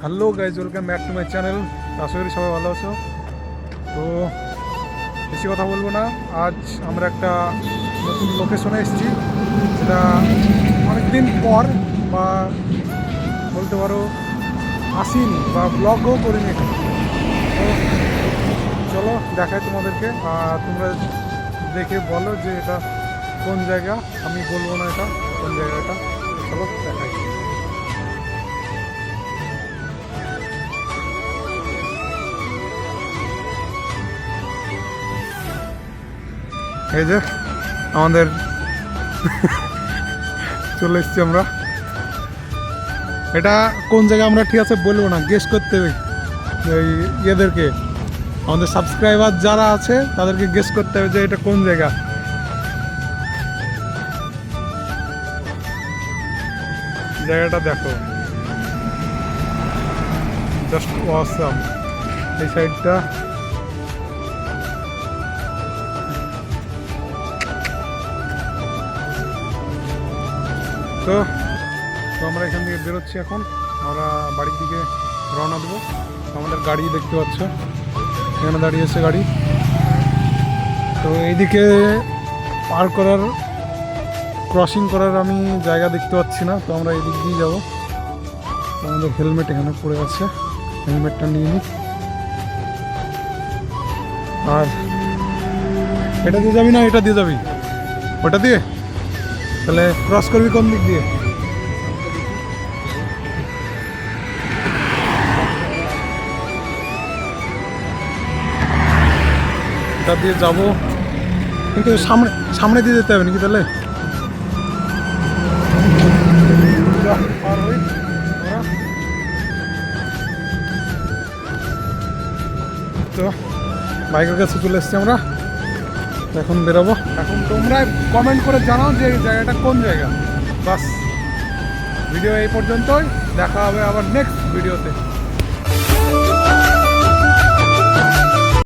Hello guys, welcome back to my channel. আশা করি সবাই ভালো আছো। তো বেশি কথা বলবো না, আজ আমরা একটা নতুন লোকেশনে এসেছি, যেটা অনেকদিন পর বা বলতে পারো আসিনি বা ব্লগও করিনি এখানে। তো চলো দেখাই তোমাদেরকে, আর তোমরা দেখে বলো যে এটা কোন জায়গা। আমি বলবো না এটা কোন জায়গাটা, চলো দেখাই। এই যে আমাদের চলে এসেছি আমরা। এটা কোন জায়গা আমরা ঠিক আছে বলবো না, গেস করতে হবে এই ইয়েদেরকে, আমাদের সাবস্ক্রাইবার যারা আছে তাদেরকে গেস করতে হবে যে এটা কোন জায়গা। জায়গাটা দেখো, জাস্ট অসাম। এই সাইডটা তো আমরা এখান থেকে বেরোচ্ছি এখন। আমরা বাড়ির দিকে রওনা দেবো। আমাদের গাড়ি দেখতে পাচ্ছ, এখানে দাঁড়িয়েছে গাড়ি। তো এইদিকে পার করার, ক্রসিং করার আমি জায়গা দেখতে পাচ্ছি না, তো আমরা এদিক দিয়ে যাবো। আমাদের হেলমেট এখানে পড়ে আছে, হেলমেটটা নিয়ে নিই। আর এটা দিয়ে যাবি না এটা দিয়ে যাবি? ওটা দিয়ে তাহলে ক্রস করবি কোন দিক দিয়ে? এটা দিয়ে যাবো, কিন্তু সামনে সামনে দিয়ে যেতে হবে নাকি তাহলে? তো বাইকের কাছে চলে এসছি আমরা, এখন বেরোবো। এখন তোমরা কমেন্ট করে জানাও যে এই জায়গাটা কোন জায়গা। বাস, ভিডিও এই পর্যন্তই, দেখা হবে আবার নেক্সট ভিডিওতে।